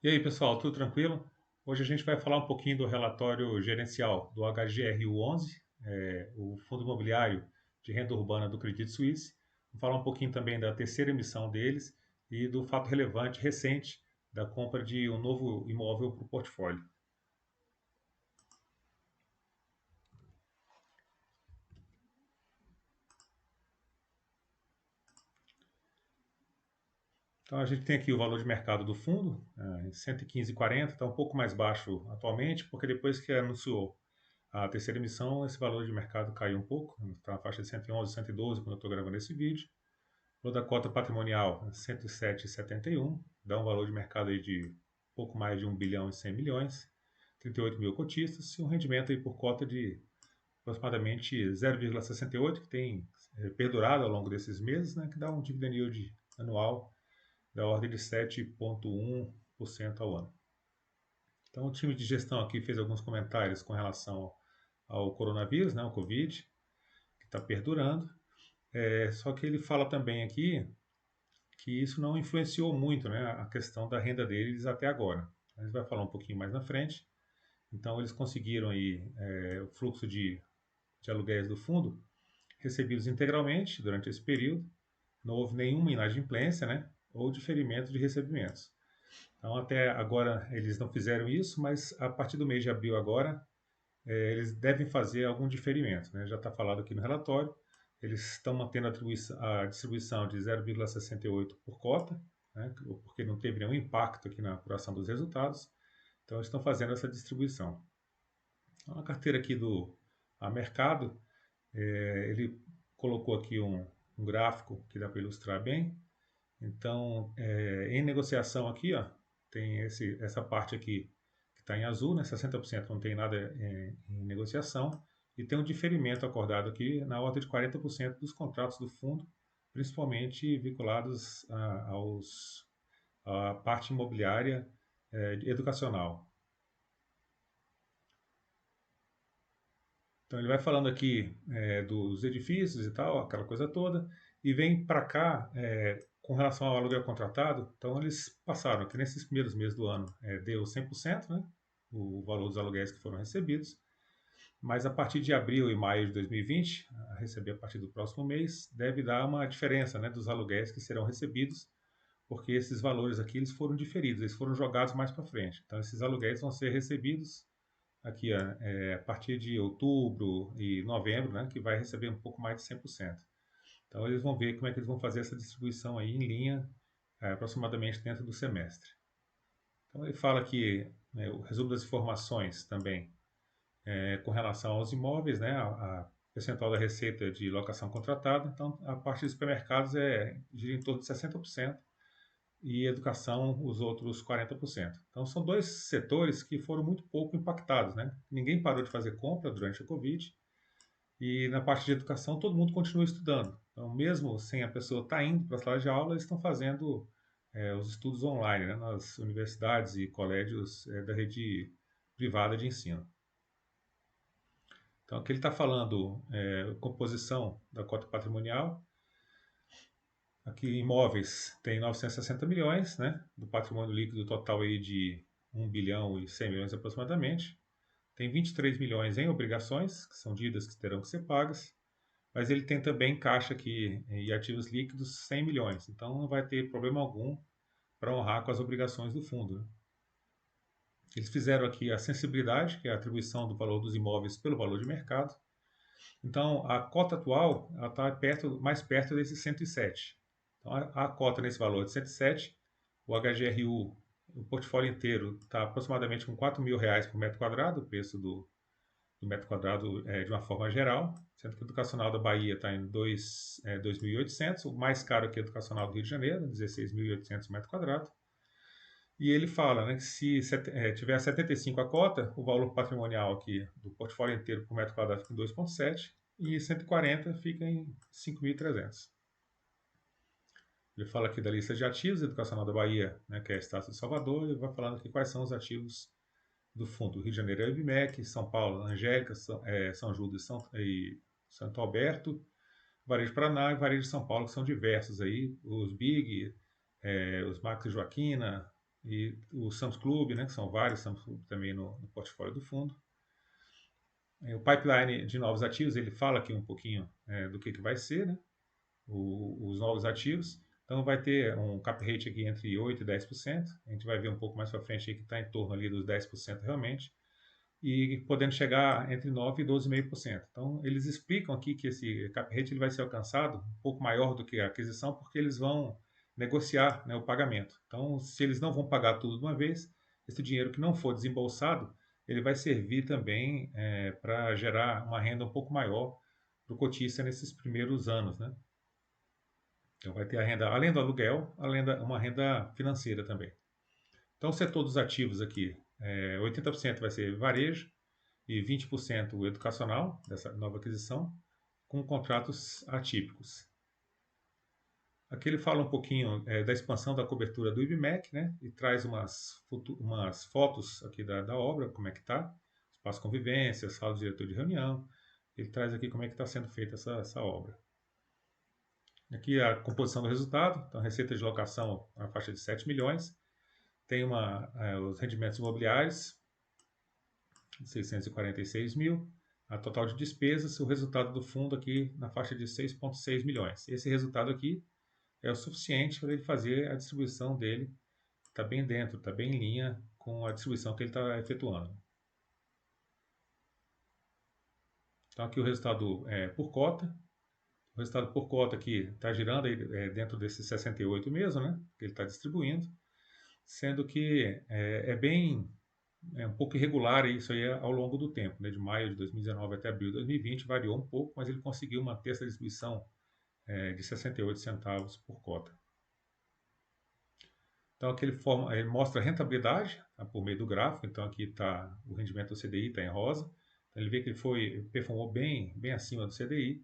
E aí, pessoal, tudo tranquilo? Hoje a gente vai falar um pouquinho do relatório gerencial do HGRU11, o Fundo Imobiliário de Renda Urbana do Credit Suisse. Vamos falar um pouquinho também da terceira emissão deles e do fato relevante recente da compra de um novo imóvel para o portfólio. Então a gente tem aqui o valor de mercado do fundo, 115,40, está um pouco mais baixo atualmente, porque depois que anunciou a terceira emissão, esse valor de mercado caiu um pouco, está na faixa de 111, 112 quando eu estou gravando esse vídeo. O valor da cota patrimonial, 107,71, dá um valor de mercado aí de pouco mais de 1 bilhão e 100 milhões, 38 mil cotistas, e um rendimento aí por cota de aproximadamente 0,68, que tem perdurado ao longo desses meses, né, que dá um dividend yield anual da ordem de 7,1% ao ano. Então, o time de gestão aqui fez alguns comentários com relação ao coronavírus, né, o Covid, que está perdurando. Só que ele fala também aqui que isso não influenciou muito, né, a questão da renda deles até agora. A gente vai falar um pouquinho mais na frente. Então, eles conseguiram aí o fluxo de aluguéis do fundo recebidos integralmente durante esse período. Não houve nenhuma inadimplência, né, ou diferimento de recebimentos. Então, até agora eles não fizeram isso, mas a partir do mês de abril agora, eles devem fazer algum diferimento, né? Já está falado aqui no relatório. Eles estão mantendo a distribuição de 0,68 por cota, né? Porque não teve nenhum impacto aqui na apuração dos resultados. Então, eles estão fazendo essa distribuição. Então, a carteira aqui do a mercado, ele colocou aqui um gráfico que dá para ilustrar bem. Então, em negociação aqui, ó, tem essa parte aqui que está em azul, né, 60% não tem nada em negociação, e tem um diferimento acordado aqui na ordem de 40% dos contratos do fundo, principalmente vinculados à parte imobiliária educacional. Então ele vai falando aqui dos edifícios e tal, aquela coisa toda, e vem para cá com relação ao aluguel contratado. Então eles passaram que nesses primeiros meses do ano deu 100%, né, o valor dos aluguéis que foram recebidos, mas a partir de abril e maio de 2020, a receber a partir do próximo mês, deve dar uma diferença, né, dos aluguéis que serão recebidos, porque esses valores aqui eles foram diferidos, eles foram jogados mais para frente. Então esses aluguéis vão ser recebidos aqui a partir de outubro e novembro, né, que vai receber um pouco mais de 100%. Então eles vão ver como é que eles vão fazer essa distribuição aí em linha, aproximadamente dentro do semestre. Então ele fala que o resumo das informações também com relação aos imóveis, né, a percentual da receita de locação contratada. Então a parte dos supermercados gira em torno de 60%, e educação os outros 40%. Então são dois setores que foram muito pouco impactados, né? Ninguém parou de fazer compra durante a Covid e na parte de educação todo mundo continua estudando. Então mesmo sem a pessoa estar indo para a sala de aula, eles estão fazendo os estudos online, né? Nas universidades e colégios da rede privada de ensino. Então aqui ele está falando composição da cota patrimonial. Aqui imóveis tem 960 milhões, né? Do patrimônio líquido total aí de 1 bilhão e 100 milhões aproximadamente. Tem 23 milhões em obrigações, que são dívidas que terão que ser pagas. Mas ele tem também caixa aqui e ativos líquidos 100 milhões. Então não vai ter problema algum para honrar com as obrigações do fundo, né? Eles fizeram aqui a sensibilidade, que é a atribuição do valor dos imóveis pelo valor de mercado. Então, a cota atual está mais perto desse 107. Então, a cota nesse valor de 107, o HGRU, o portfólio inteiro, está aproximadamente com R$ 4.000 por metro quadrado, o preço do metro quadrado de uma forma geral, sendo que o educacional da Bahia está em 2.800, o mais caro aqui é o educacional do Rio de Janeiro, 16.800 metro quadrado. E ele fala, né, que se tiver 75 a cota, o valor patrimonial aqui do portfólio inteiro por metro quadrado fica em 2,7 e 140 fica em 5.300. Ele fala aqui da lista de ativos educacional da Bahia, né, que é a Estácio de Salvador, e vai falando aqui quais são os ativos do fundo. Rio de Janeiro é o IBMEC, São Paulo, Angélica, São Judas e Santo Alberto, Varejo Paraná e Varejo de São Paulo, que são diversos aí, os Big, os Max e Joaquina, e o Sam's Club, né, que são vários Sam's Club também no portfólio do fundo. O pipeline de novos ativos, ele fala aqui um pouquinho do que vai ser, né, os novos ativos. Então vai ter um cap rate aqui entre 8% e 10%. A gente vai ver um pouco mais para frente que está em torno ali dos 10% realmente. E podendo chegar entre 9% e 12,5%. Então, eles explicam aqui que esse cap rate ele vai ser alcançado um pouco maior do que a aquisição, porque eles vão negociar, né, o pagamento. Então, se eles não vão pagar tudo de uma vez, esse dinheiro que não for desembolsado, ele vai servir também para gerar uma renda um pouco maior para o cotista nesses primeiros anos, né? Então, vai ter a renda, além do aluguel, uma renda financeira também. Então, o setor dos ativos aqui, 80% vai ser varejo, e 20% educacional, dessa nova aquisição, com contratos atípicos. Aqui ele fala um pouquinho da expansão da cobertura do IBMEC, né, e traz umas fotos aqui da obra, como é que está, espaço convivência, sala do diretor de reunião. Ele traz aqui como é que está sendo feita essa obra. Aqui a composição do resultado, então receita de locação na faixa de 7 milhões, tem os rendimentos imobiliários, 646 mil, a total de despesas, o resultado do fundo aqui na faixa de 6,6 milhões. Esse resultado aqui é o suficiente para ele fazer a distribuição dele, está bem dentro, está bem em linha com a distribuição que ele está efetuando. Então aqui o resultado por cota, o resultado por cota aqui está girando aí, dentro desses 68 mesmo, né, que ele está distribuindo, sendo que é um pouco irregular isso aí ao longo do tempo, né? De maio de 2019 até abril de 2020 variou um pouco, mas ele conseguiu manter essa distribuição de 68 centavos por cota. Então aqui ele mostra a rentabilidade, tá, por meio do gráfico. Então aqui está o rendimento do CDI, está em rosa. Então, ele vê que ele performou bem acima do CDI.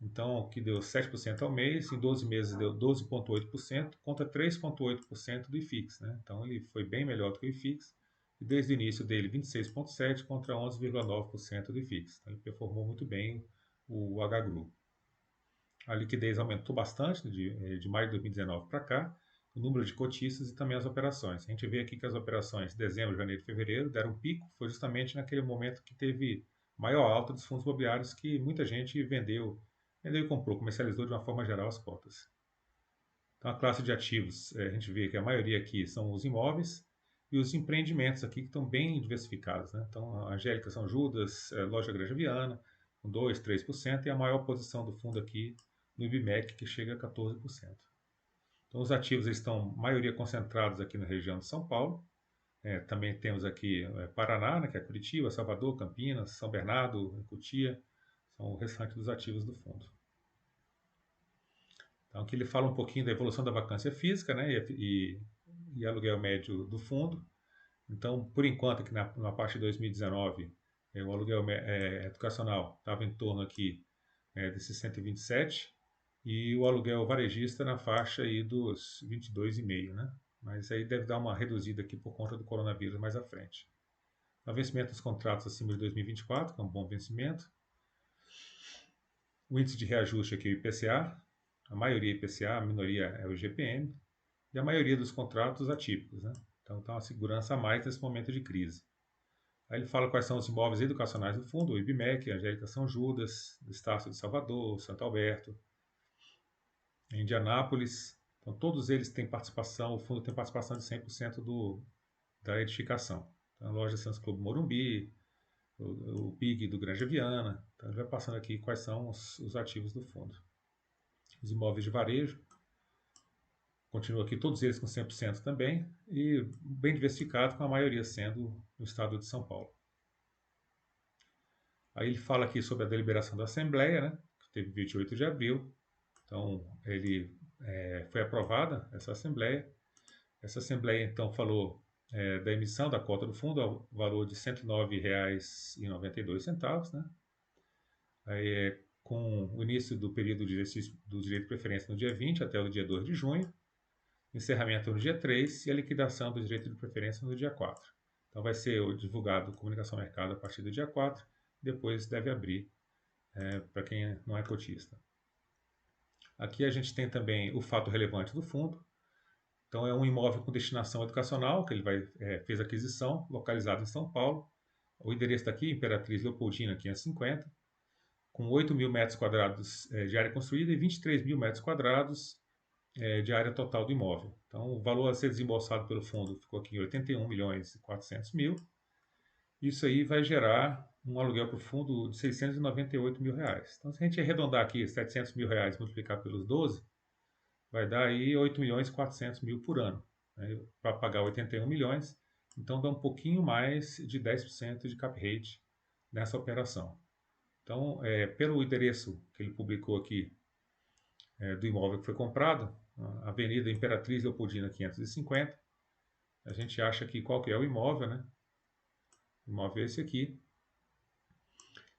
Então, que deu 7% ao mês, em 12 meses deu 12,8%, contra 3,8% do IFIX, né? Então, ele foi bem melhor do que o IFIX, e desde o início dele 26,7% contra 11,9% do IFIX. Então, ele performou muito bem o HGRU. A liquidez aumentou bastante de maio de 2019 para cá, o número de cotistas e também as operações. A gente vê aqui que as operações de dezembro, janeiro e fevereiro deram um pico, foi justamente naquele momento que teve maior alta dos fundos imobiliários, que muita gente vendeu e comprou, comercializou de uma forma geral as cotas. Então, a classe de ativos, a gente vê que a maioria aqui são os imóveis e os empreendimentos aqui que estão bem diversificados, né? Então, a Angélica São Judas, Loja Granja Viana, com 2%, 3%, e a maior posição do fundo aqui no IBMEC, que chega a 14%. Então, os ativos estão, maioria, concentrados aqui na região de São Paulo. Também temos aqui Paraná, né, que é Curitiba, Salvador, Campinas, São Bernardo, Cotia, são o restante dos ativos do fundo. Então, aqui ele fala um pouquinho da evolução da vacância física, né, e aluguel médio do fundo. Então, por enquanto, aqui na parte de 2019, o aluguel educacional estava em torno aqui desses 127, e o aluguel varejista na faixa aí dos 22,5, né? Mas aí deve dar uma reduzida aqui por conta do coronavírus mais à frente. O vencimento dos contratos acima de 2024, que é um bom vencimento. O índice de reajuste aqui, o IPCA, a maioria é IPCA, a minoria é o IGPM, e a maioria dos contratos atípicos, né? Então está uma segurança a mais nesse momento de crise. Aí ele fala quais são os imóveis educacionais do fundo, o IBMEC, a Angélica São Judas, do Estácio de Salvador, Santo Alberto, Indianápolis. Então todos eles têm participação, o fundo tem participação de 100% da edificação. Então, a loja Sam's Club Morumbi, o PIG do Granja Viana. Então ele vai passando aqui quais são os ativos do fundo. Os imóveis de varejo, continua aqui todos eles com 100% também, e bem diversificado, com a maioria sendo no estado de São Paulo. Aí ele fala aqui sobre a deliberação da Assembleia, né, que teve 28 de abril. Então, foi aprovada essa Assembleia. Essa Assembleia, então, falou da emissão da cota do fundo ao valor de R$ 109,92, né? Aí, com o início do período de exercício do direito de preferência no dia 20 até o dia 2 de junho, encerramento no dia 3 e a liquidação do direito de preferência no dia 4. Então vai ser divulgado comunicação ao mercado a partir do dia 4, depois deve abrir para quem não é cotista. Aqui a gente tem também o fato relevante do fundo. Então é um imóvel com destinação educacional, que ele fez aquisição, localizado em São Paulo. O endereço está aqui, Imperatriz Leopoldina 550, com 8 mil metros quadrados de área construída e 23 mil metros quadrados de área total do imóvel. Então o valor a ser desembolsado pelo fundo ficou aqui em 81 milhões e 400 mil. Isso aí vai gerar um aluguel para o fundo de 698 mil reais. Então, se a gente arredondar aqui 700 mil reais multiplicar pelos 12, vai dar aí 8 milhões e 400 mil por ano, né, para pagar 81 milhões. Então, dá um pouquinho mais de 10% de cap rate nessa operação. Então, pelo endereço que ele publicou aqui do imóvel que foi comprado, Avenida Imperatriz Leopoldina 550, a gente acha que qual que é o imóvel, né? O imóvel é esse aqui,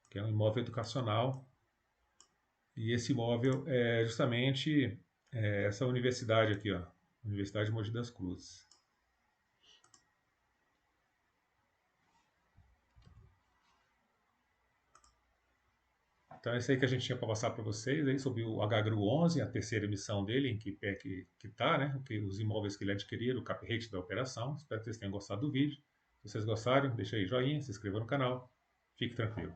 que é um imóvel educacional. E esse imóvel é justamente essa universidade aqui, ó, Universidade de Mogi das Cruzes. Então é isso aí que a gente tinha para passar para vocês aí sobre o HGRU 11, a terceira emissão dele, em que pé que está, né? Os imóveis que ele adquiriu, o cap rate da operação. Espero que vocês tenham gostado do vídeo. Se vocês gostaram, deixa aí joinha, se inscreva no canal. Fique tranquilo.